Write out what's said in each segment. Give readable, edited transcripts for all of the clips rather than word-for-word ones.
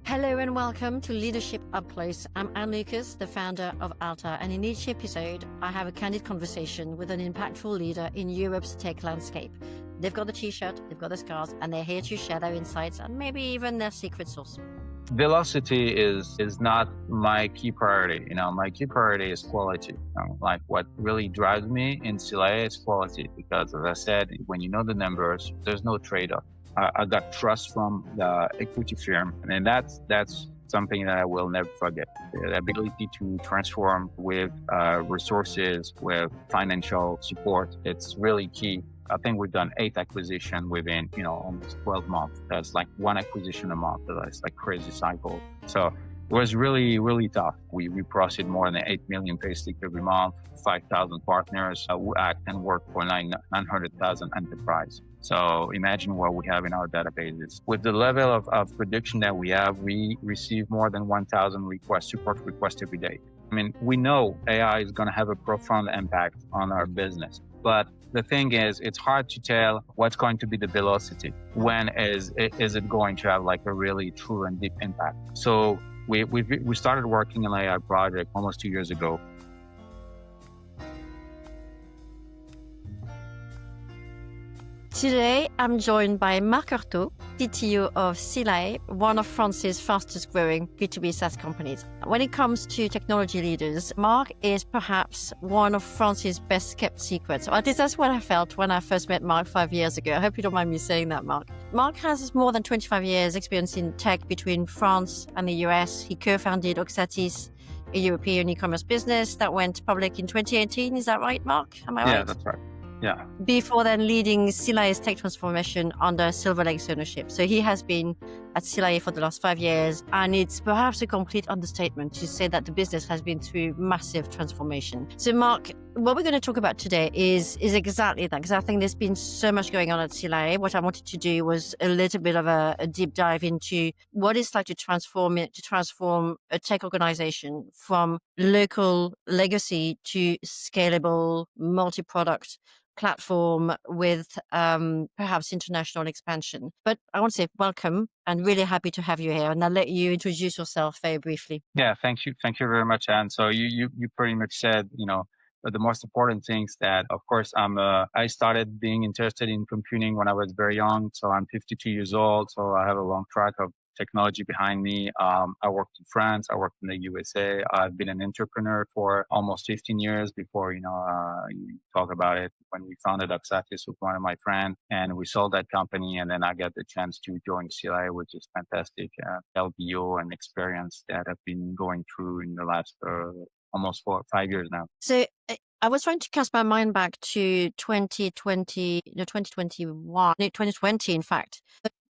Hello and welcome to Leadership Up Close. I'm Anne Lucas, the founder of Alta, and in each episode, I have a candid conversation with an impactful leader in Europe's tech landscape. They've got the t-shirt, they've got the scars, and they're here to share their insights and maybe even their secret sauce. Velocity is not my key priority. My key priority is quality. Like what really drives me in Silae is quality, because as I said, when you know the numbers, there's no trade-off. I got trust from the equity firm, and that's something that I will never forget. The ability to transform with resources, with financial support, it's really key. I think we've done 8 acquisitions within, almost 12 months. That's like 1 acquisition a month. That's like crazy cycle. So it was really, really tough. We processed more than 8 million payslip every month, 5,000 partners who act and work for 900,000 enterprise. So imagine what we have in our databases. With the level of production that we have, we receive more than 1,000 support requests every day. I mean, we know AI is going to have a profound impact on our business, but the thing is, it's hard to tell what's going to be the velocity. When is it going to have like a really true and deep impact? So we started working on an AI project almost 2 years ago. Today, I'm joined by Marc Heurteau, CTO of Silae, one of France's fastest growing B2B SaaS companies. When it comes to technology leaders, Marc is perhaps one of France's best kept secrets. Or at least that's what I felt when I first met Marc 5 years ago. I hope you don't mind me saying that, Marc. Marc has more than 25 years experience in tech between France and the US. He co-founded Oxatis, a European e-commerce business that went public in 2018. Is that right, Marc? Am I right? Yeah, that's right. Yeah. Before then leading Silae's tech transformation under Silver Lake's ownership. So he has been at Silae for the last 5 years, and it's perhaps a complete understatement to say that the business has been through massive transformation. So Marc, what we're going to talk about today is exactly that, because I think there's been so much going on at Silae. What I wanted to do was a little bit of a deep dive into what it's like to transform a tech organization from local legacy to scalable, multi-product platform with perhaps international expansion. But I want to say welcome and really happy to have you here. And I'll let you introduce yourself very briefly. Yeah, thank you. Thank you very much, Anne. So you pretty much said, the most important things that, of course, I started being interested in computing when I was very young. So I'm 52 years old. So I have a long track of technology behind me. I worked in France. I worked in the USA. I've been an entrepreneur for almost 15 years before, you talk about it. When we founded Oxatis with one of my friends, and we sold that company, and then I got the chance to join Silae, which is fantastic LBO and experience that I've been going through in the last almost 4 or 5 years now. So I was trying to cast my mind back to 2020, 2020, in fact.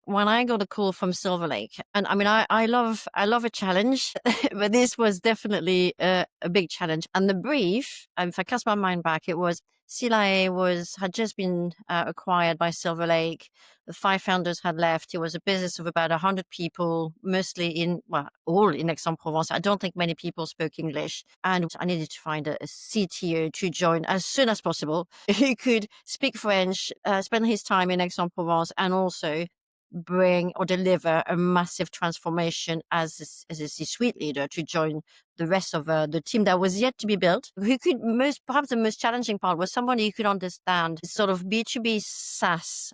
When I got a call from Silver Lake, and I mean, I love a challenge, but this was definitely a big challenge. And the brief, if I cast my mind back, it was Silae had just been acquired by Silver Lake. The 5 founders had left. It was a business of about 100 people, mostly all in Aix-en-Provence. I don't think many people spoke English. And I needed to find a CTO to join as soon as possible, who could speak French, spend his time in Aix-en-Provence, and also bring or deliver a massive transformation as a C-suite leader to join the rest of the team that was yet to be built. Perhaps the most challenging part was somebody who could understand sort of B2B SaaS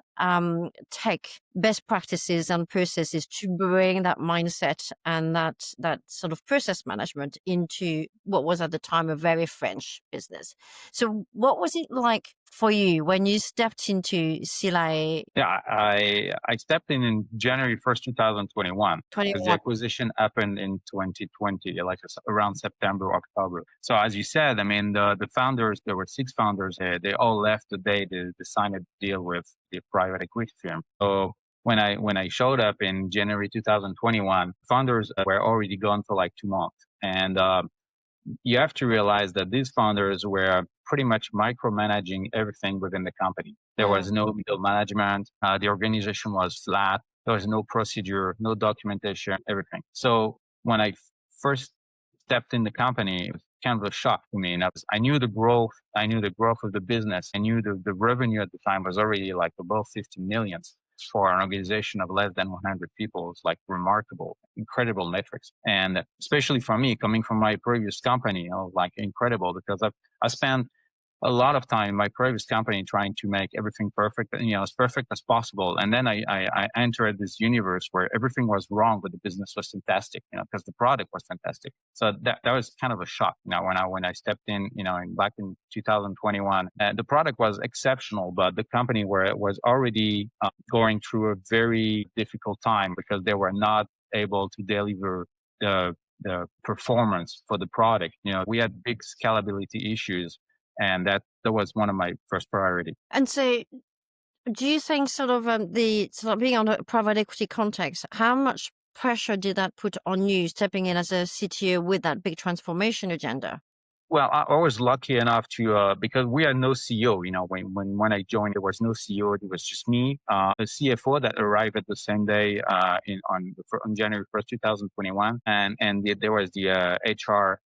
tech best practices and processes to bring that mindset and that sort of process management into what was at the time a very French business. So what was it like for you when you stepped into Silae? Yeah, I stepped in January 1st, 2021. Because the acquisition happened in 2020, like around September, October. So as you said, I mean, the founders, there were 6 founders here. They all left the day they signed a deal with the private equity firm. So when I showed up in January 2021, founders were already gone for like 2 months. And you have to realize that these founders were pretty much micromanaging everything within the company. There was no middle management. The organization was flat. There was no procedure, no documentation, everything. So when I first stepped in the company, it was kind of a shock to me. And I knew the growth. I knew the growth of the business. I knew the revenue at the time was already like above 50 million. for an organization of less than 100 people is like remarkable, incredible metrics. And especially for me, coming from my previous company, like incredible, because I spent a lot of time in my previous company trying to make everything perfect, as perfect as possible. And then I entered this universe where everything was wrong, but the business was fantastic, because the product was fantastic. So that was kind of a shock, when I stepped in, back in 2021. The product was exceptional, but the company was already going through a very difficult time because they were not able to deliver the performance for the product. We had big scalability issues, and that was one of my first priority. And so, do you think the sort of being on a private equity context, how much pressure did that put on you stepping in as a CTO with that big transformation agenda? Well, I was lucky enough to because we had no CEO. When I joined, there was no CEO. It was just me, a CFO that arrived at the same day on January 1st, 2021, and there was the HR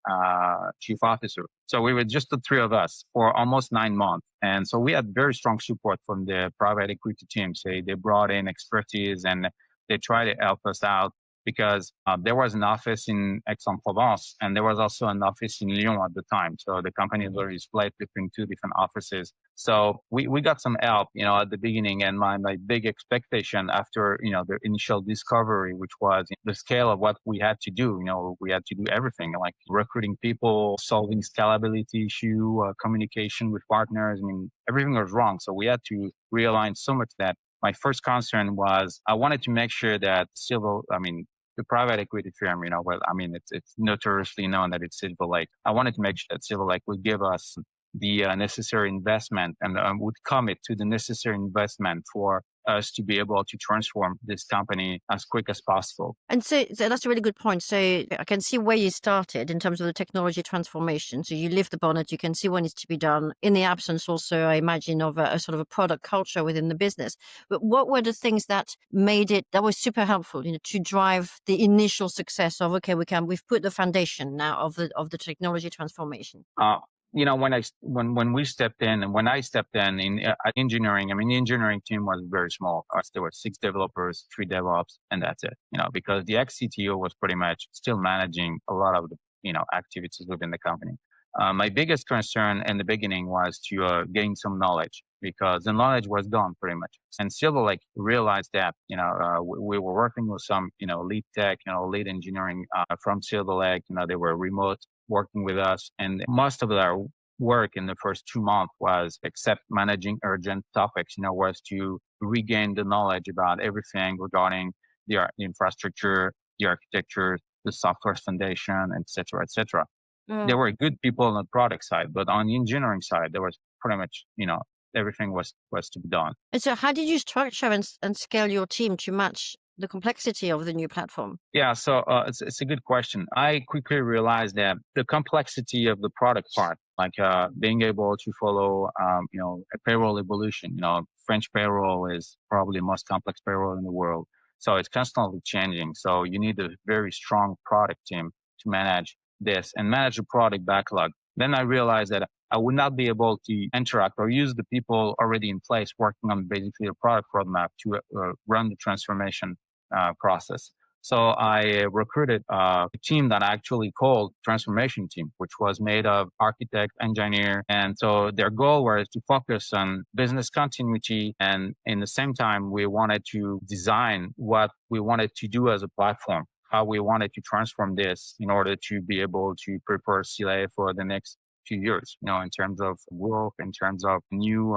chief officer. So we were just the three of us for almost 9 months, and so we had very strong support from the private equity team. So they brought in expertise and they tried to help us out, because there was an office in Aix-en-Provence and there was also an office in Lyon at the time. So the company is already split between two different offices. So we got some help, at the beginning. And my big expectation after, the initial discovery, which was the scale of what we had to do. We had to do everything, like recruiting people, solving scalability issue, communication with partners. Everything was wrong. So we had to realign so much that my first concern was I wanted to make sure that the private equity firm, it's notoriously known that it's Silver Lake. I wanted to make sure that Silver Lake would give us the necessary investment and would commit to the necessary investment for us to be able to transform this company as quick as possible. And so that's a really good point. So I can see where you started in terms of the technology transformation. So you lift the bonnet, you can see what needs to be done in the absence also, I imagine, of a sort of a product culture within the business. But what were the things that that was super helpful, to drive the initial success of, okay, we've put the foundation now of the technology transformation? When we stepped in and when I stepped in at engineering, the engineering team was very small. There were 6 developers, 3 DevOps, and that's it. Because the ex-CTO was pretty much still managing a lot of the activities within the company. My biggest concern in the beginning was to gain some knowledge, because the knowledge was gone pretty much. And Silver Lake realized that. We were working with some lead tech, lead engineering from Silver Lake. They were remote working with us, and most of their work in the first 2 months was, except managing urgent topics, was to regain the knowledge about everything regarding the infrastructure, the architecture, the software foundation, etc., etc. There were good people on the product side, but on the engineering side, there was pretty much, everything was to be done. And so how did you structure and scale your team to match the complexity of the new platform? Yeah, so it's a good question. I quickly realized that the complexity of the product part, like being able to follow, a payroll evolution. French payroll is probably the most complex payroll in the world, so it's constantly changing. So you need a very strong product team to manage this and manage the product backlog. Then I realized that I would not be able to interact or use the people already in place working on basically a product roadmap to run the transformation process. So I recruited a team that I actually called transformation team, which was made of architect, engineer. And so their goal was to focus on business continuity. And in the same time, we wanted to design what we wanted to do as a platform, how we wanted to transform this in order to be able to prepare Silae for the next few years, in terms of growth, in terms of new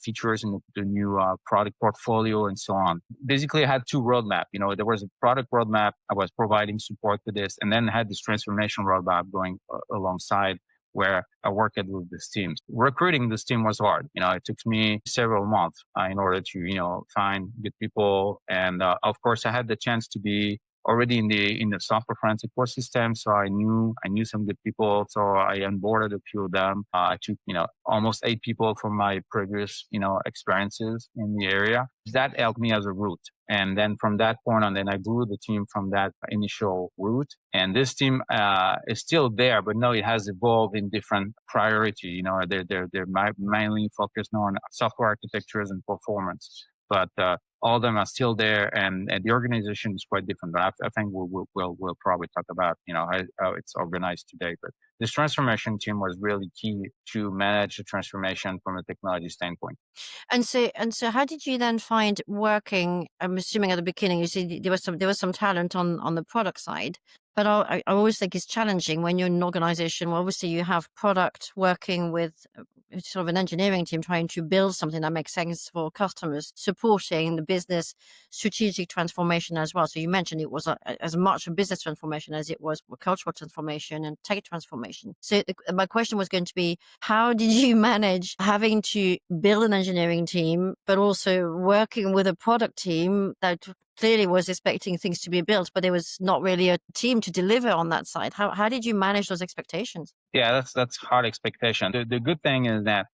features in the new product portfolio and so on. Basically, I had 2 roadmaps. There was a product roadmap. I was providing support to this, and then I had this transformation roadmap going alongside, where I worked with this team. Recruiting this team was hard. It took me several months in order to, find good people. And of course, I had the chance to be already in the software forensic ecosystem, so I knew some good people. So I onboarded a few of them. I took almost 8 people from my previous experiences in the area. That helped me as a route. And then from that point on, then I grew the team from that initial route. And this team is still there, but now it has evolved in different priority. They're mainly focused on software architectures and performance. but all of them are still there, and the organization is quite different. But I think we'll probably talk about how it's organized today. But this transformation team was really key to manage the transformation from a technology standpoint. And so how did you then find working? I'm assuming at the beginning you said there was some talent on the product side, but I always think it's challenging when you're in an organization where obviously you have product working with sort of an engineering team trying to build something that makes sense for customers, supporting the business strategic transformation as well. So you mentioned it was as much a business transformation as it was a cultural transformation and tech transformation. So my question was going to be, how did you manage having to build an engineering team, but also working with a product team that clearly was expecting things to be built, but there was not really a team to deliver on that side? How did you manage those expectations? Yeah, that's hard expectation. The good thing is that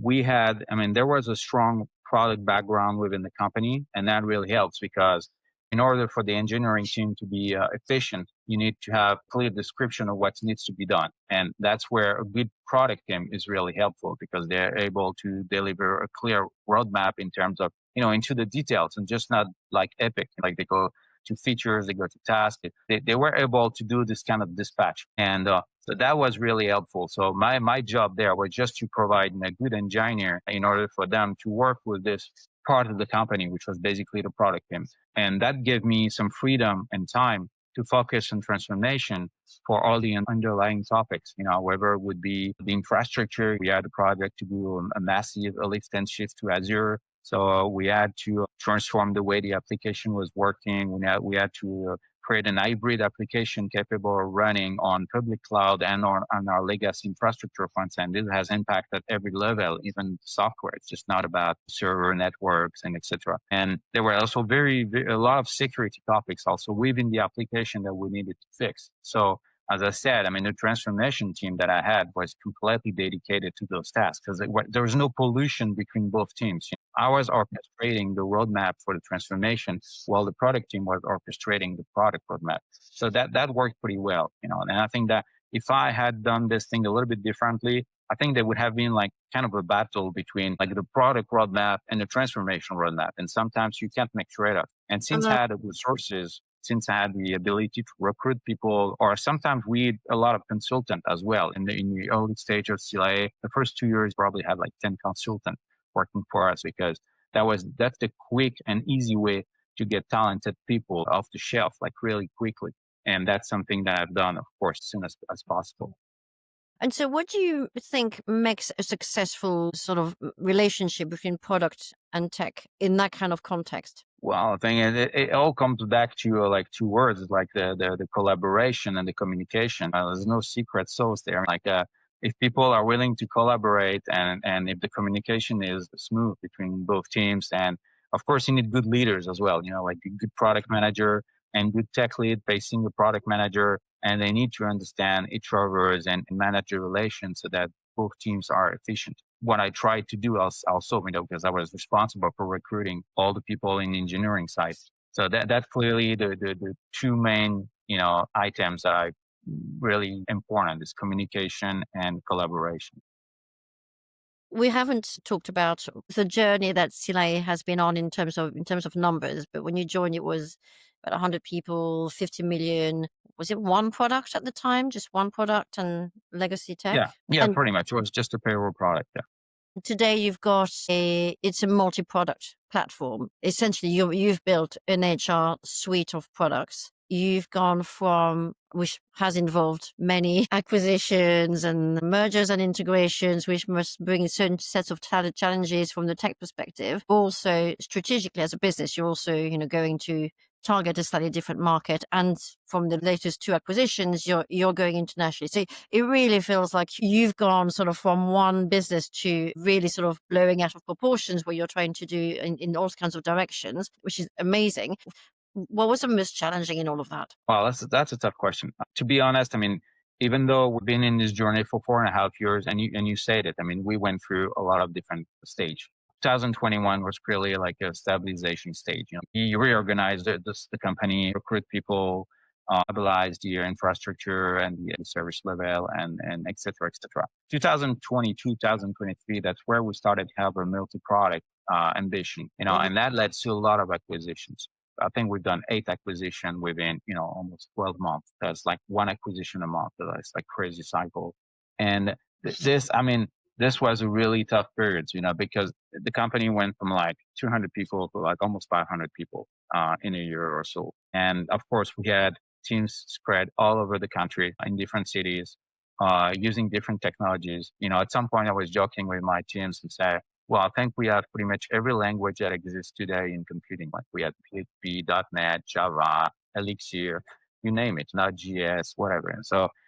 there was a strong product background within the company, and that really helps because in order for the engineering team to be efficient, you need to have clear description of what needs to be done. And that's where a good product team is really helpful because they're able to deliver a clear roadmap in terms of, into the details and just not like epic, like they go to features, they go to tasks. They were able to do this kind of dispatch. And so that was really helpful. So my job there was just to provide a good engineer in order for them to work with this part of the company, which was basically the product team. And that gave me some freedom and time to focus on transformation for all the underlying topics, whether it would be the infrastructure. We had a project to do a massive lift and shift to Azure. So we had to transform the way the application was working. We had to create an hybrid application capable of running on public cloud and on our legacy infrastructure front end. This has impact at every level, even software. It's just not about server networks and etc. And there were also a lot of security topics also within the application that we needed to fix. So as I said, the transformation team that I had was completely dedicated to those tasks because there was no pollution between both teams. I was orchestrating the roadmap for the transformation while the product team was orchestrating the product roadmap. So that worked pretty well, and I think that if I had done this thing a little bit differently, I think there would have been like kind of a battle between like the product roadmap and the transformation roadmap. And sometimes you can't make trade-off. And since I had the resources, since I had the ability to recruit people, or sometimes we had a lot of consultant as well. In the early stage of Silae, the first 2 years probably had like 10 consultants working for us because that's the quick and easy way to get talented people off the shelf, like really quickly. And that's something that I've done, of course, as soon as possible. And so what do you think makes a successful sort of relationship between product and tech in that kind of context? Well, I think it all comes back to like two words, like the collaboration and the communication. There's no secret sauce there. Like if people are willing to collaborate and if the communication is smooth between both teams, and of course you need good leaders as well. Like a good product manager and good tech lead facing the product manager, and they need to understand each other's and manage the relations so that both teams are efficient. What I tried to do also, because I was responsible for recruiting all the people in the engineering side. So that's clearly the two main, items that are really important is communication and collaboration. We haven't talked about the journey that Silae has been on in terms of numbers, but when you joined, it was about 100 people, 50 million. Was it one product at the time? Just one product and legacy tech? Yeah, And pretty much. It was just a payroll product. Yeah. today you've got it's a multi-product platform. Essentially, you've built an HR suite of products. You've gone from, which has involved many acquisitions and mergers and integrations, which must bring certain sets of challenges from the tech perspective. Also, strategically as a business, you're also, going to target a slightly different market. And from the latest two acquisitions, you're going internationally. So it really feels like you've gone sort of from one business to really sort of blowing out of proportions what you're trying to do in all kinds of directions, which is amazing. What was the most challenging in all of that? Well, that's a tough question. To be honest, even though we've been in this journey for 4.5 years, and you said it, we went through a lot of different stage. 2021 was clearly like a stabilization stage. You reorganized the company, recruit people, stabilize the infrastructure and the service level, and et cetera, et cetera. 2022, 2023, that's where we started to have a multi-product ambition, Mhm. and that led to a lot of acquisitions. I think we've done 8 acquisitions within, almost 12 months. That's like one acquisition a month. That's like crazy cycle. And this was a really tough period, because the company went from like 200 people to like almost 500 people in a year or so. And of course, we had teams spread all over the country in different cities, using different technologies. At some point, I was joking with my teams and say, well, I think we have pretty much every language that exists today in computing. Like we had PHP, .NET, Java, Elixir, you name it, Node.js, whatever.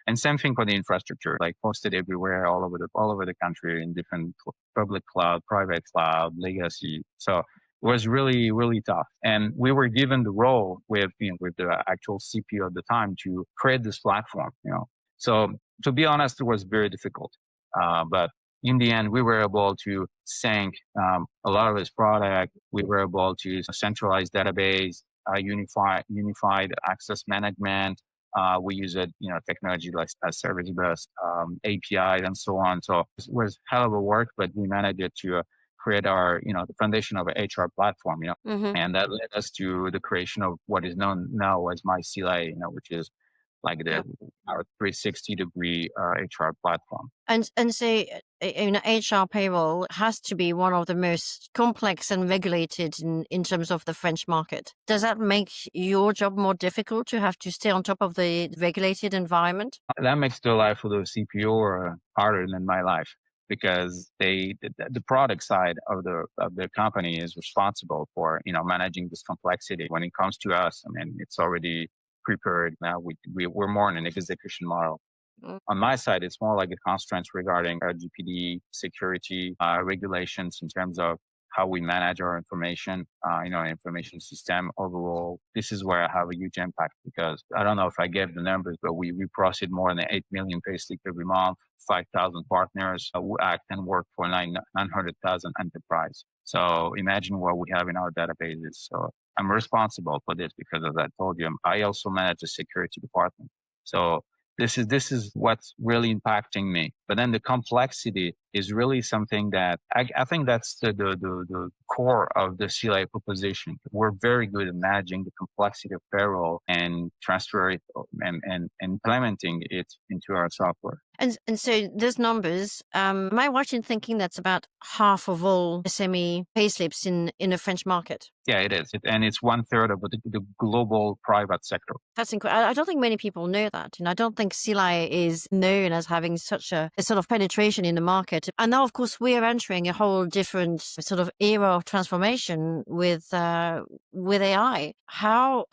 And same thing for the infrastructure, like posted everywhere, all over the country in different public cloud, private cloud, legacy. So it was really, really tough. And we were given the role with the actual CPO at the time to create this platform. So to be honest, it was very difficult. But in the end, we were able to sync a lot of this product. We were able to centralize database, unified access management. We use technology like service bus, API, and so on. So it was hell of a work, but we managed to create the foundation of an HR platform. Mhm. And that led us to the creation of what is known now as my CLA, which is like Yeah. our 360-degree HR platform. And so, HR payroll has to be one of the most complex and regulated in terms of the French market. Does that make your job more difficult to have to stay on top of the regulated environment? That makes the life of the CPO harder than my life, because the product side of the company is responsible for managing this complexity. When it comes to us, it's already prepared. Now we're more in an execution model. Mm. On my side, it's more like a constraints regarding GPD, security, regulations in terms of how we manage our information, information system overall. This is where I have a huge impact, because I don't know if I gave the numbers, but we process more than 8 million payslips every month, 5,000 partners who act and work for 900,000 enterprise. So imagine what we have in our databases. So I'm responsible for this because, as I told you, I also manage the security department. So this is what's really impacting me. But then the complexity is really something that I think that's the core of the CLA proposition. We're very good at managing the complexity of payroll and transfer it and implementing it into our software. And so those numbers, am I right in thinking that's about half of all SME payslips in the French market? Yeah, it is. And it's 1/3 of the global private sector. That's incredible. I don't think many people know that. And I don't think Silae is known as having such a sort of penetration in the market. And now, of course, we're entering a whole different sort of era of transformation with AI. How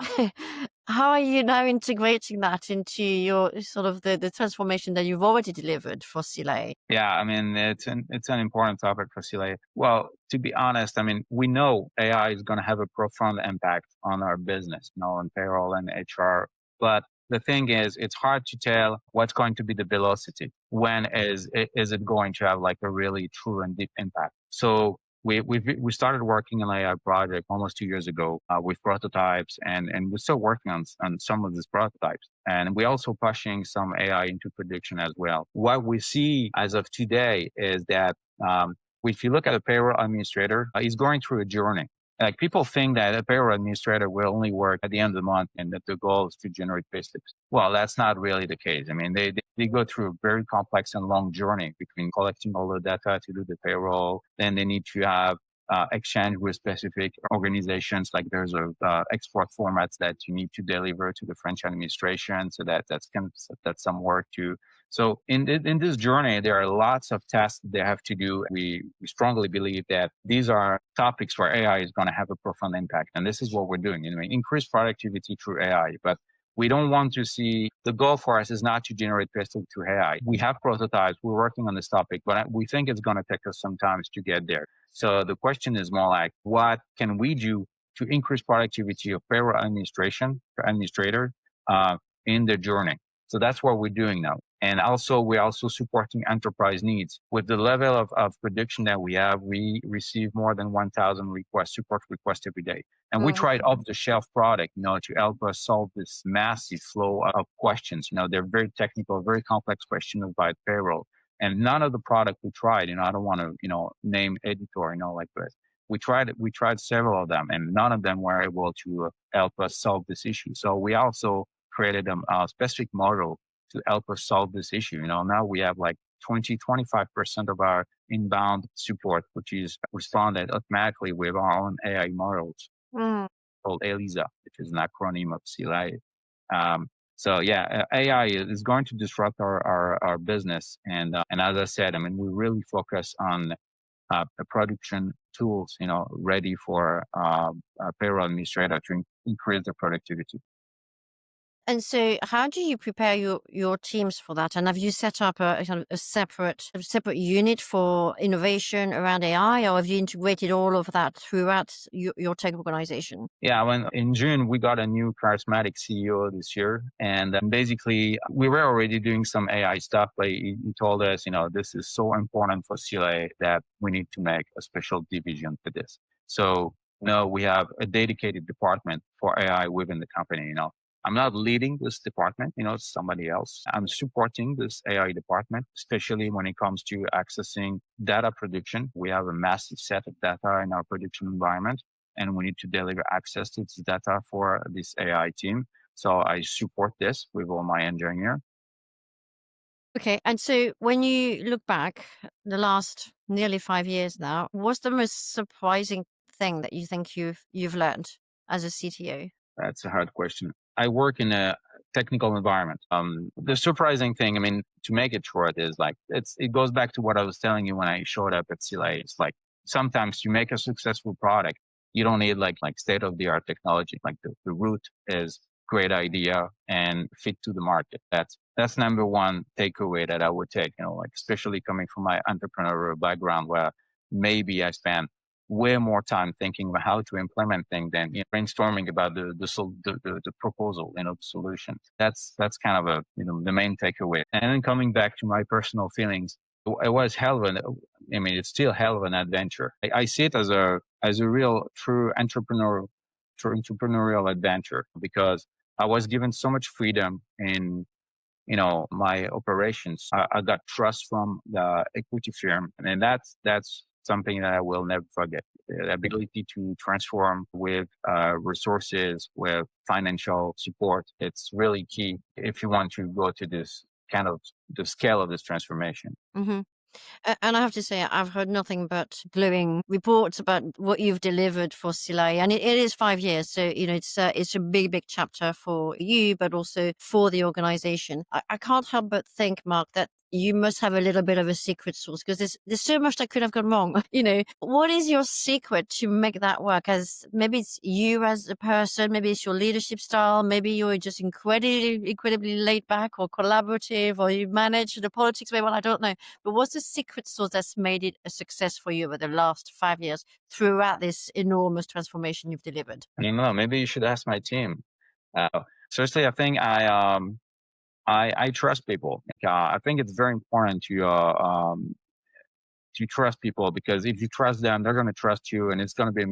how are you now integrating that into your sort of the transformation that you've already delivered for Silae? Yeah, it's an important topic for CLA. Well, to be honest, we know AI is going to have a profound impact on our business, on payroll and HR. But the thing is, it's hard to tell what's going to be the velocity. When is it going to have like a really true and deep impact? So we started working on an AI project almost 2 years ago with prototypes, and we're still working on some of these prototypes. And we're also pushing some AI into production as well. What we see as of today is that if you look at a payroll administrator, he's going through a journey. Like people think that a payroll administrator will only work at the end of the month and that the goal is to generate payslips. Well, that's not really the case. They go through a very complex and long journey between collecting all the data to do the payroll. Then they need to have exchange with specific organizations. Like there's export formats that you need to deliver to the French administration. So that's some work too. So in this journey, there are lots of tasks they have to do. We strongly believe that these are topics where AI is going to have a profound impact. And this is what we're doing. Increase productivity through AI. But we don't want to see, the goal for us is not to generate payslip through AI. We have prototypes. We're working on this topic, but we think it's going to take us some time to get there. So the question is more like, what can we do to increase productivity of payroll administrator in the journey? So that's what we're doing now. And also, we're also supporting enterprise needs. With the level of production that we have, we receive more than 1,000 support requests every day. And we tried off-the-shelf product, to help us solve this massive flow of questions. They're very technical, very complex questions about payroll. And none of the product we tried, I don't want to, name editor, like this. we tried several of them, and none of them were able to help us solve this issue. So we also created a specific model to help us solve this issue. Now we have like 25% of our inbound support, which is responded automatically with our own AI models Mm. called ELISA, which is an acronym of Silae. Um, so yeah, AI is going to disrupt our business, and as I said, I mean, we really focus on the production tools, ready for a payroll administrator to increase the productivity. And so how do you prepare your teams for that? And have you set up a kind of a separate unit for innovation around AI, or have you integrated all of that throughout your tech organization? Yeah, when in June we got a new charismatic CEO this year, and basically we were already doing some AI stuff. But he told us, this is so important for CLA that we need to make a special division for this. So no, we have a dedicated department for AI within the company. I'm not leading this department. It's somebody else. I'm supporting this AI department, especially when it comes to accessing data production. We have a massive set of data in our production environment, and we need to deliver access to this data for this AI team. So I support this with all my engineer. Okay. And so when you look back the last nearly 5 years now, what's the most surprising thing that you think you've learned as a CTO? That's a hard question. I work in a technical environment. The surprising thing, I mean, to make it short, is like it goes back to what I was telling you when I showed up at CLA. It's like sometimes you make a successful product, you don't need like state of the art technology. Like the root is great idea and fit to the market. That's number one takeaway that I would take. Like especially coming from my entrepreneurial background, where maybe I spent way more time thinking about how to implement things than brainstorming about the proposal, the solution. That's kind of the main takeaway. And then coming back to my personal feelings, it was hell of an. I mean, it's still hell of an adventure. I see it as a real true entrepreneurial adventure, because I was given so much freedom in my operations. I got trust from the equity firm, and that's something that I will never forget. The ability to transform with resources, with financial support, it's really key if you want to go to this kind of the scale of this transformation. Hmm. And I have to say, I've heard nothing but glowing reports about what you've delivered for Silae, and it is 5 years. So it's a big chapter for you, but also for the organization. I can't help but think, Mark, that you must have a little bit of a secret sauce, because there's so much that could have gone wrong. What is your secret to make that work? As maybe it's you as a person, maybe it's your leadership style, maybe you're just incredibly laid back or collaborative, or you manage the politics very well. I don't know, but what's the secret sauce that's made it a success for you over the last 5 years throughout this enormous transformation you've delivered? I don't know. Maybe you should ask my team. Seriously, I think I trust people. I think it's very important to trust people, because if you trust them, they're going to trust you, and it's going to be a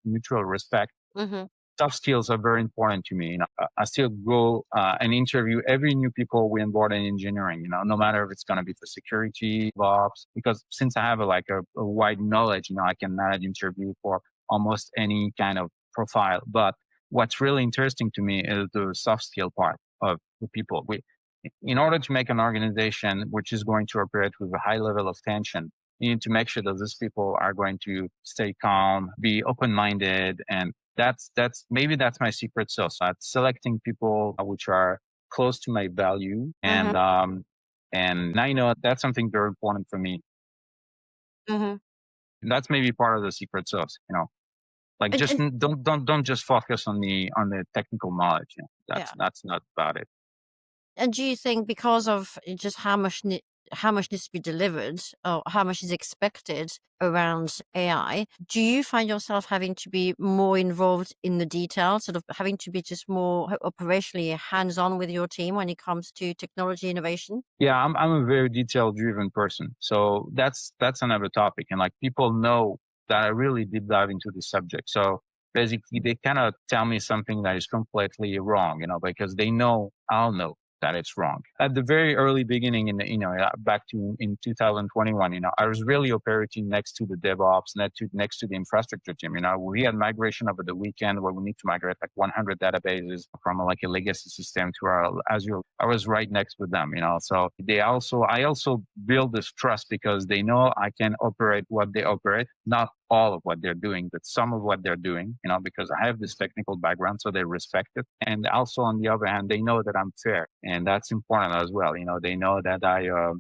mutual respect. Hmm. Soft skills are very important to me. I still go and interview every new people we onboard in engineering. No matter if it's going to be for security, ops, because since I have a wide knowledge, I can manage interview for almost any kind of profile. But what's really interesting to me is the soft skill part of the people. In order to make an organization which is going to operate with a high level of tension, you need to make sure that these people are going to stay calm, be open-minded, and that's my secret sauce. Selecting people which are close to my value, Hmm. and I know that's something very important for me. Hmm. And that's maybe part of the secret sauce. Like And, just and don't just focus on the technical knowledge. yeah. That's not about it. And do you think, because of just how much needs to be delivered, or how much is expected around AI, do you find yourself having to be more involved in the details, sort of having to be just more operationally hands-on with your team when it comes to technology innovation? Yeah, I'm a very detail driven person. So that's another topic. And like people know that I really deep dive into the subject. So basically they cannot tell me something that is completely wrong, because they know I'll know. that it's wrong. At the very early beginning, back to in 2021, I was really operating next to the DevOps, next to the infrastructure team. We had migration over the weekend where we need to migrate like 100 databases from like a legacy system to our Azure. I was right next with them. So I also build this trust because they know I can operate what they operate, not all of what they're doing, but some of what they're doing, because I have this technical background, so they respect it. And also on the other hand, they know that I'm fair, and that's important as well. They know that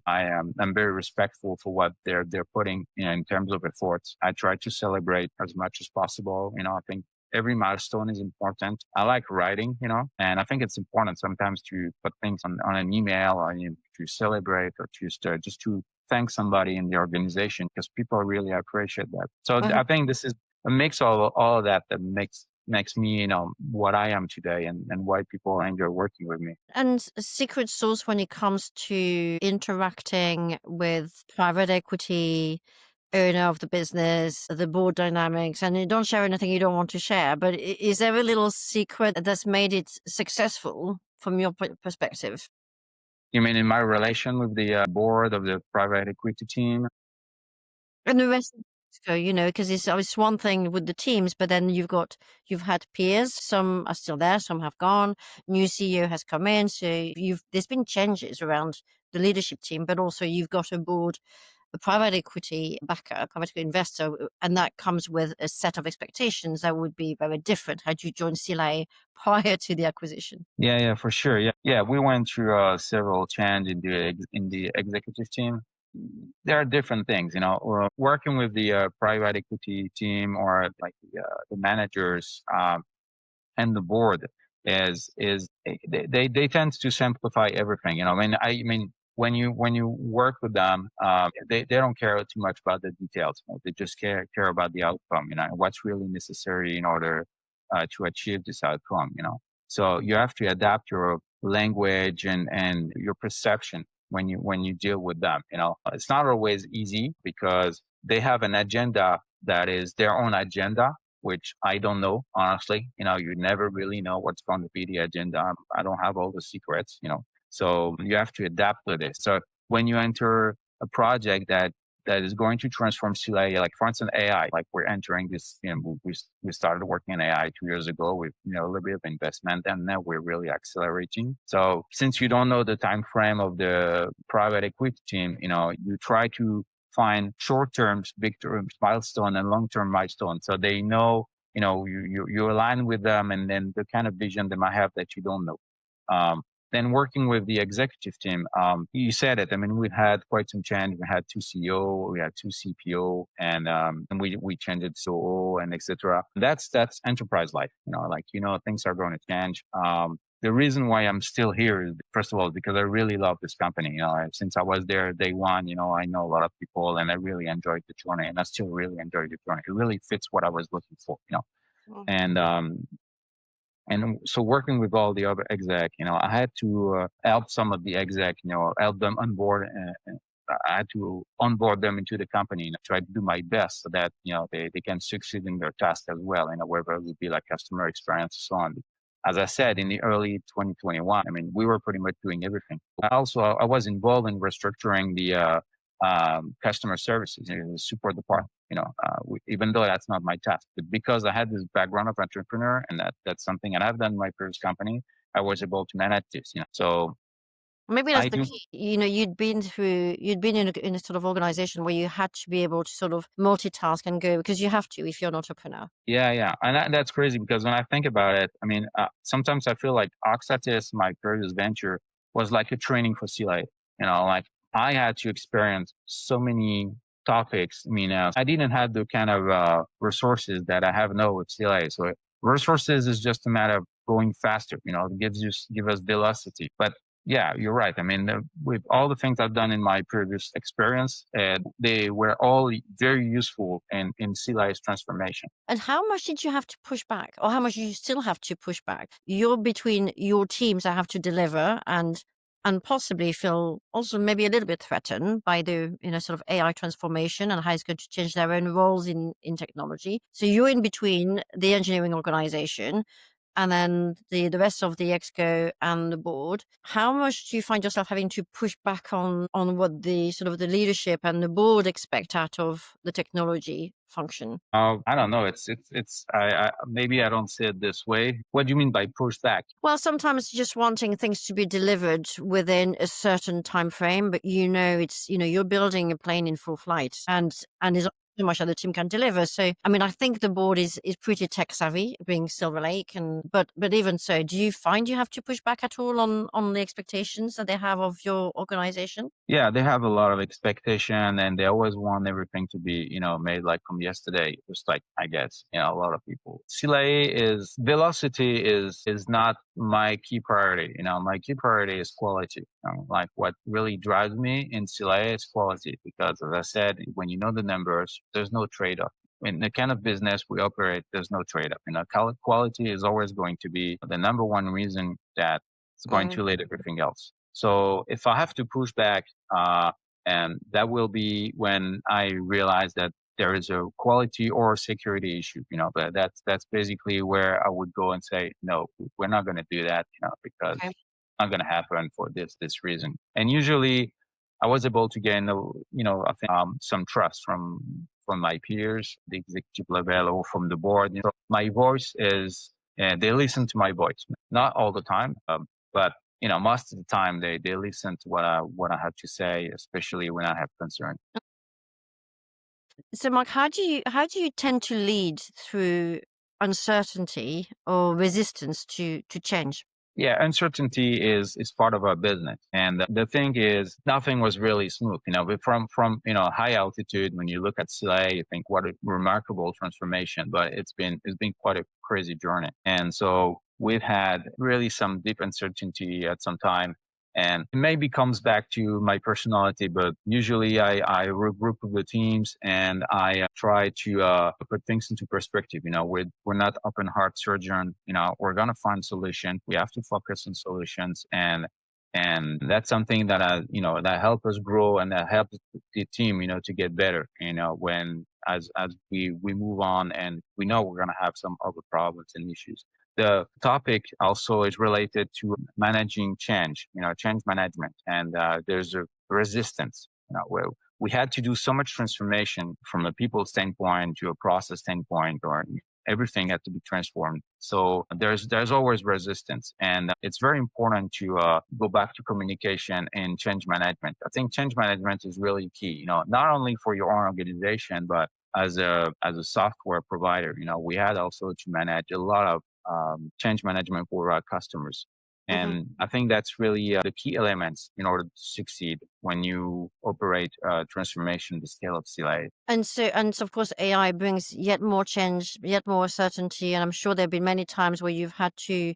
I'm very respectful for what they're putting in terms of efforts. I try to celebrate as much as possible. I think every milestone is important. I like writing, and I think it's important sometimes to put things on an email or to celebrate or just to thank somebody in the organization because people really appreciate that. So I think this is a mix of all of that makes me, what I am today and why people enjoy working with me. And a secret sauce when it comes to interacting with private equity, owner of the business, the board dynamics, and you don't share anything you don't want to share. But is there a little secret that's made it successful from your perspective? You mean in my relation with the board of the private equity team? And the rest of Mexico, because it's one thing with the teams, but then you've had peers. Some are still there, some have gone. New CEO has come in, so there's been changes around the leadership team, but also you've got a board, a private equity backer, a private equity investor, and that comes with a set of expectations that would be very different had you joined Silae prior to the acquisition. Yeah, for sure. Yeah. We went through several changes in the executive team. There are different things, working with the private equity team or like the managers and the board is they tend to simplify everything. I mean when you work with them, they don't care too much about the details. They just care about the outcome. What's really necessary in order to achieve this outcome. So you have to adapt your language and your perception when you deal with them. It's not always easy because they have an agenda that is their own agenda, which I don't know, honestly. You never really know what's going to be the agenda. I don't have all the secrets. So you have to adapt to this. So when you enter a project that is going to transform Silae, like for instance, AI, like we're entering this, we started working in AI 2 years ago with, a little bit of investment, and now we're really accelerating. So since you don't know the time frame of the private equity team, you try to find short-term, big-term milestone and long-term milestone. So they know, you align with them and then the kind of vision they might have that you don't know. Then working with the executive team, you said it. I mean, we had quite some change. We had two CEO, we had two CPO, and we changed it to COO and etc. That's enterprise life. Things are going to change. The reason why I'm still here is, first of all, because I really love this company. Since I was there day one, I know a lot of people, and I really enjoyed the journey, and I still really enjoy the journey. It really fits what I was looking for. And so working with all the other exec, I had to help some of the exec, help them onboard. I had to onboard them into the company and try to do my best so that, they can succeed in their task as well, whether it would be like customer experience and so on. As I said, in the early 2021, I mean, we were pretty much doing everything. I was involved in restructuring the customer services, the support department. Even though that's not my task, but because I had this background of entrepreneur and that's something that I've done in my previous company, I was able to manage this. So Maybe that's I the do. key. You'd been in a sort of organization where you had to be able to sort of multitask and go because you have to if you're an entrepreneur. Yeah, and that's crazy because when I think about it, I mean, sometimes I feel like Oxatis, my previous venture, was like a training for Silae. Like I had to experience so many topics. I mean, I didn't have the kind of resources that I have now with Silae. So resources is just a matter of going faster. It give us velocity. But yeah, you're right. I mean, with all the things I've done in my previous experience, they were all very useful in Silae's transformation. And how much did you have to push back, or how much you still have to push back? You're between your teams that have to deliver and possibly feel also maybe a little bit threatened by the sort of AI transformation and how it's going to change their own roles in technology. So you're in between the engineering organization, and then the rest of the exco and the board. How much do you find yourself having to push back on what the sort of the leadership and the board expect out of the technology function? I don't know. I maybe I don't see it this way. What do you mean by pushback? Well, sometimes just wanting things to be delivered within a certain time frame, but you're building a plane in full flight, and there's only so much that the team can deliver. So, I mean, I think the board is pretty tech savvy, being Silver Lake, and but even so, do you find you have to push back at all on the expectations that they have of your organization? Yeah, they have a lot of expectation and they always want everything to be, made like from yesterday, just like I guess, a lot of people. Silae is velocity is not my key priority. My key priority is quality. Like what really drives me in Silae is quality because as I said, when you know the numbers, there's no trade-off. In the kind of business we operate, there's no trade-off. Quality is always going to be the number one reason that it's going Mm, to lead everything else. So if I have to push back, uh, and that will be when I realize that there is a quality or security issue. But that's basically where I would go and say, no, we're not going to do that. Because okay. it's not going to happen for this reason. And usually, I was able to gain, I think some trust from my peers, the executive level, or from the board. My voice is, they listen to my voice, not all the time, but most of the time they listen to what I have to say, especially when I have concern. So, Mark, how do you tend to lead through uncertainty or resistance to change? Yeah, uncertainty is part of our business, and the thing is, nothing was really smooth. But from high altitude, when you look at Silae, you think what a remarkable transformation, but it's been quite a crazy journey, and so we've had really some deep uncertainty at some time. And it maybe comes back to my personality, but usually I regroup with the teams and I try to put things into perspective. We're not open heart surgeon. We're gonna find solution. We have to focus on solutions, and that's something that that help us grow and that helps the team to get better. When as we move on and we know we're gonna have some other problems and issues. The topic also is related to managing change, change management. And there's a resistance, where we had to do so much transformation from a people standpoint to a process standpoint, or everything had to be transformed. So there's always resistance. And it's very important to go back to communication and change management. I think change management is really key, not only for your own organization, but as a software provider, we had also to manage a lot of change management for our customers. Mhm. And I think that's really the key elements in order to succeed when you operate transformation, the scale of CLA. And so, of course, AI brings yet more change, yet more certainty, and I'm sure there have been many times where you've had to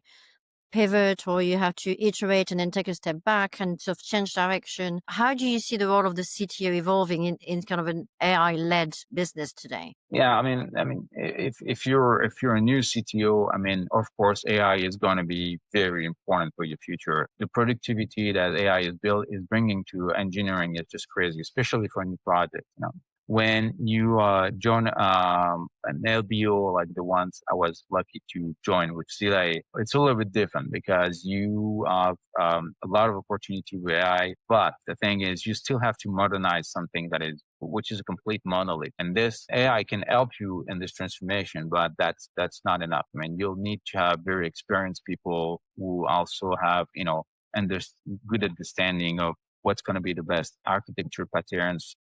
pivot or you have to iterate and then take a step back and sort of change direction. How do you see the role of the CTO evolving in kind of an AI-led business today? Yeah, I mean, if you're a new CTO, I mean, of course, AI is going to be very important for your future. The productivity that AI is bringing to engineering is just crazy, especially for new projects. When you join an LBO like the ones I was lucky to join with Silae, it's a little bit different because you have a lot of opportunity with AI. But the thing is, you still have to modernize something which is a complete monolith. And this AI can help you in this transformation, but that's not enough. I mean, you'll need to have very experienced people who also have under, good understanding of what's going to be the best architecture patterns,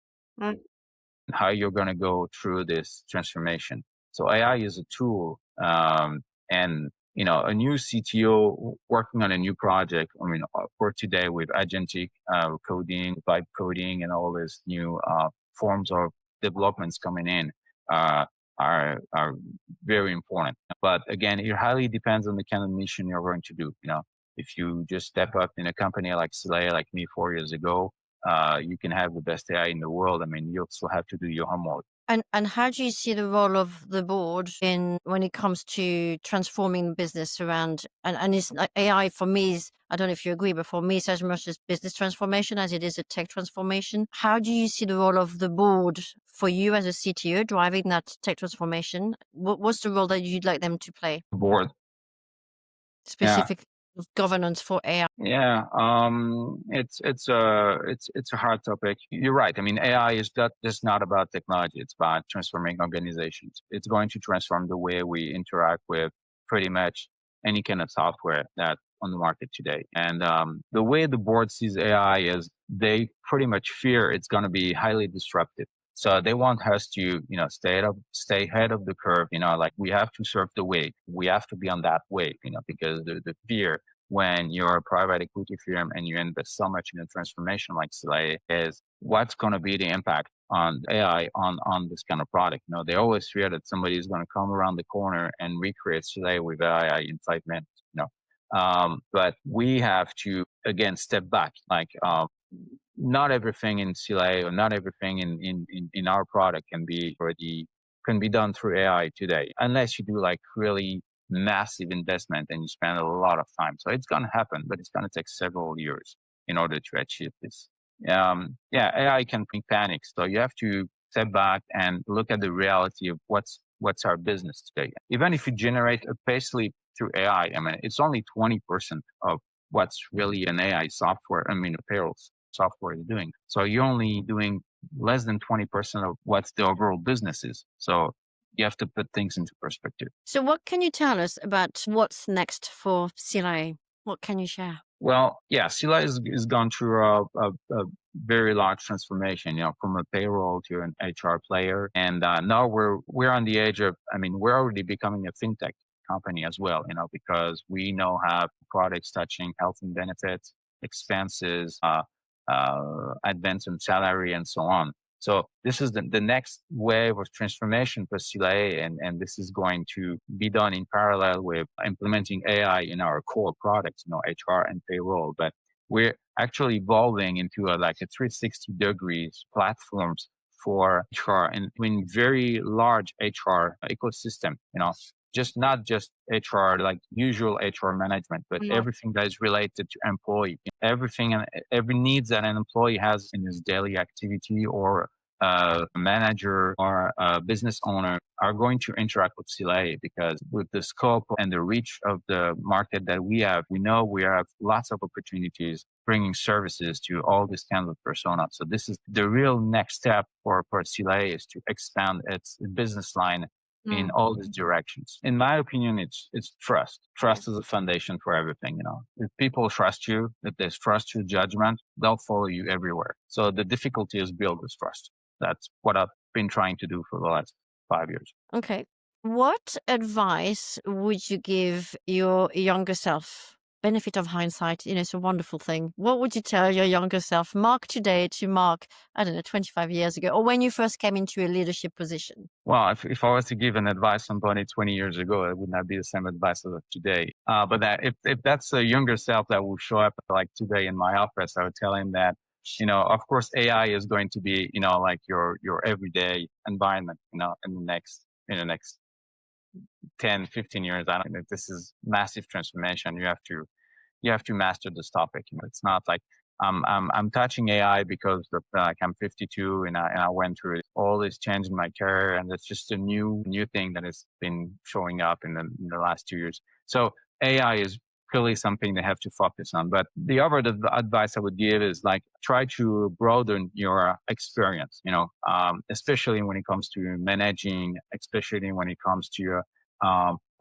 how you're going to go through this transformation. So AI is a tool, and a new CTO working on a new project. I mean, for today with agentic coding, vibe coding, and all these new forms of developments coming in uh, are very important. But again, it highly depends on the kind of mission you're going to do. If you just step up in a company like Silae, like me 4 years ago, you can have the best AI in the world. I mean, you also have to do your homework. And how do you see the role of the board in when it comes to transforming the business around and it's like AI for me is I don't know if you agree, but for me it's as much as business transformation as it is a tech transformation. How do you see the role of the board for you as a CTO driving that tech transformation? What's the role that you'd like them to play? Board. Yeah. specific governance for AI? Yeah, it's a hard topic. You're right. I mean, AI is just not about technology. It's about transforming organizations. It's going to transform the way we interact with pretty much any kind of software that on the market today. And the way the board sees AI is they pretty much fear it's going to be highly disruptive. So they want us to, stay ahead of the curve. Like we have to surf the wave. We have to be on that wave. Because the fear when you're a private equity firm and you invest so much in a transformation like Silae is what's going to be the impact on AI on this kind of product. They always fear that somebody is going to come around the corner and recreate Silae with AI in 5 minutes. But we have to again step back. Like not everything in Silae or not everything in our product can be done through AI today, unless you do like really massive investment and you spend a lot of time. So it's going to happen, but it's going to take several years in order to achieve this. Yeah, AI can bring panic. So you have to step back and look at the reality of what's our business today. Even if you generate a payslip through AI, I mean, it's only 20% of what's really an AI software, a payroll software is doing. So you're only doing less than 20% of what the overall business is. So you have to put things into perspective. So what can you tell us about what's next for Silae? What can you share? Well, yeah, Silae is gone through a very large transformation, from a payroll to an HR player, and now we're on the edge of. I mean, we're already becoming a fintech company as well, because we now have products touching health and benefits, expenses, advance on salary, and so on. So this is the next wave of transformation for Silae, and this is going to be done in parallel with implementing AI in our core products, HR and payroll. But we're actually evolving into like a 360 degrees platforms for HR and in very large HR ecosystem, not just HR, like usual HR management, but everything that is related to employee, everything and every needs that an employee has in his daily activity or a manager or a business owner are going to interact with Silae because with the scope and the reach of the market that we have, we know we have lots of opportunities bringing services to all these kinds of personas. So this is the real next step for Silae is to expand its business line in all these directions. In my opinion, it's trust. Trust is a foundation for everything. If people trust you, if they trust your judgment, they'll follow you everywhere. So the difficulty is build this trust. That's what I've been trying to do for the last 5 years. Okay. What advice would you give your younger self? Benefit of hindsight, it's a wonderful thing. What would you tell your younger self, Marc today, to Marc, I don't know, 25 years ago, or when you first came into a leadership position? Well, if I was to give an advice somebody 20 years ago, it would not be the same advice as of today. But that if that's a younger self that will show up like today in my office, I would tell him that, of course, AI is going to be, like your everyday environment, in the next 10, 15 years. I don't know. This is massive transformation. You have to master this topic. It's not like I'm touching AI because like I'm 52 and I went through all this change in my career, and it's just a new thing that has been showing up in the last 2 years. So AI is really something they have to focus on. But the other advice I would give is like try to broaden your experience. Especially when it comes to managing, especially when it comes to your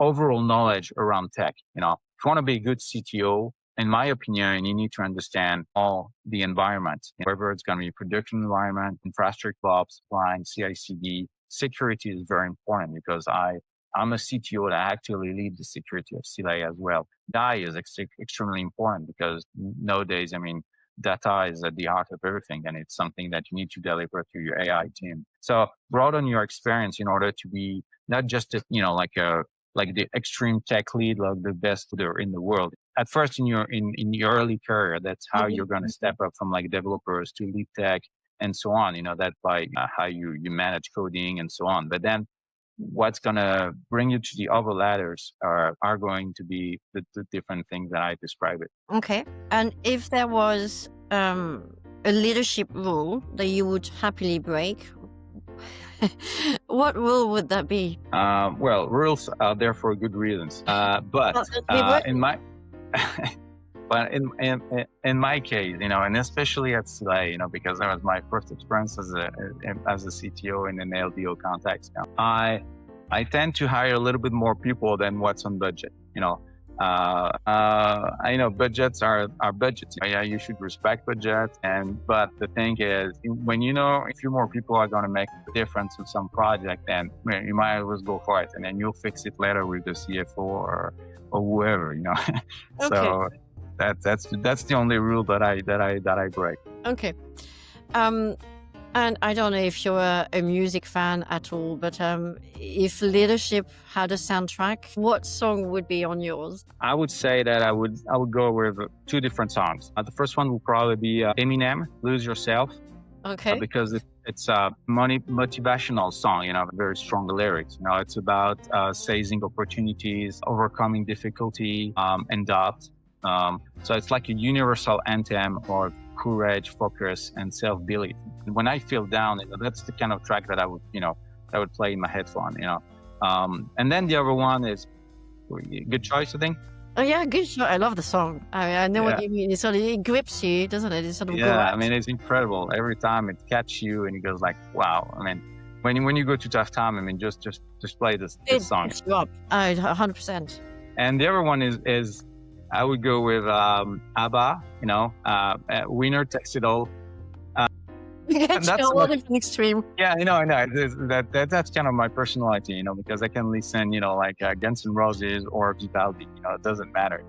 overall knowledge around tech. If you want to be a good CTO, in my opinion, you need to understand all the environments, whether it's going to be production environment, infrastructure, ops, line, CI/CD. Security is very important because I'm a CTO that actually lead the security of Silae as well. That is extremely important because nowadays, data is at the heart of everything, and it's something that you need to deliver to your AI team. So broaden your experience in order to be not just like the extreme tech lead, like the best leader in the world. At first, in your early career, that's how you're going to step up from like developers to lead tech and so on. That by how you manage coding and so on. But then, what's going to bring you to the other ladders are going to be the different things that I describe it. Okay. And if there was a leadership rule that you would happily break, What rule would that be? Well, rules are there for good reasons. But Well, we were- in my but in my case, and especially at Silae, because that was my first experience as a CTO in an LDO context. I tend to hire a little bit more people than what's on budget. I know budgets are budgets. Yeah, you should respect budgets. But the thing is, when a few more people are going to make a difference in some project, then you might as well go for it, and then you'll fix it later with the CFO or whoever. Okay. So that's the only rule that I break. Okay. And I don't know if you're a music fan at all, but if leadership had a soundtrack, what song would be on yours? I would say that I would go with two different songs. The first one would probably be Eminem, "Lose Yourself," Okay. because it's a motivational song. Very strong lyrics. It's about seizing opportunities, overcoming difficulty, and doubt. So it's like a universal anthem of courage, focus, and self-belief. When I feel down, that's the kind of track that I would play in my headphone. And then the other one is good choice, I think. Oh yeah, good shot. I love the song. I know what you mean. It grips you, doesn't it? It sort of Yeah, it's incredible. Every time it catches you, and it goes like, wow. When you go to tough time, just play this song. It's you up. 100%. And the other one is I would go with ABBA. Winner Takes It All. That's a lot of an extreme. Yeah, I know. That's kind of my personality, because I can listen, like Guns N' Roses or Vivaldi. It doesn't matter.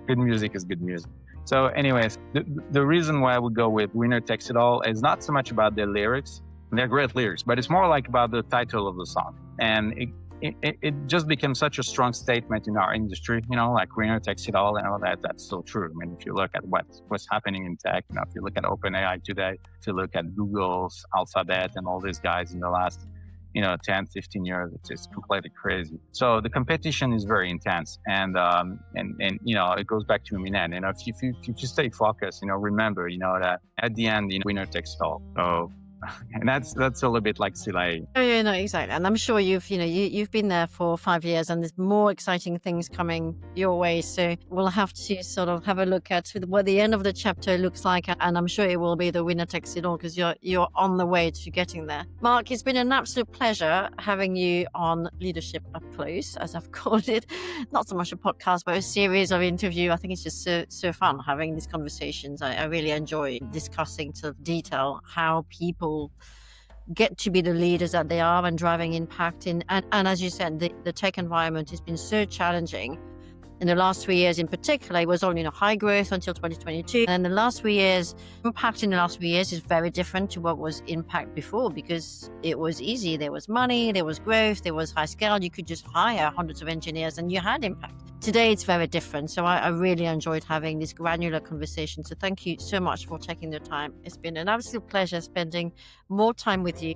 Good music is good music. So, anyways, the reason why I would go with Winner Takes It All is not so much about the lyrics. They're great lyrics, but it's more like about the title of the song. And it just becomes such a strong statement in our industry, like winner takes it all, and all that. That's so true. If you look at what's happening in tech, if you look at OpenAI today, if you look at Google's Alphabet and all these guys in the last, 10, 15 years, it's completely crazy. So the competition is very intense, and it goes back to Eminem. If you stay focused, remember, that at the end, winner takes it all. So. And that's a little bit like Silae. Oh yeah, no, exactly. And I'm sure you've been there for 5 years, and there's more exciting things coming your way. So we'll have to sort of have a look at what the end of the chapter looks like, and I'm sure it will be the winner takes it all, because you're on the way to getting there. Marc, it's been an absolute pleasure having you on Leadership Up Close, as I've called it. Not so much a podcast, but a series of interview. I think it's just so fun having these conversations. I really enjoy discussing to detail how people get to be the leaders that they are and driving impact in. And as you said, the tech environment has been so challenging. In the last 3 years in particular, it was only high growth until 2022. And the last 3 years, impact in the last 3 years is very different to what was impact before, because it was easy. There was money, there was growth, there was high scale. You could just hire hundreds of engineers and you had impact. Today, it's very different. So I really enjoyed having this granular conversation. So thank you so much for taking the time. It's been an absolute pleasure spending more time with you.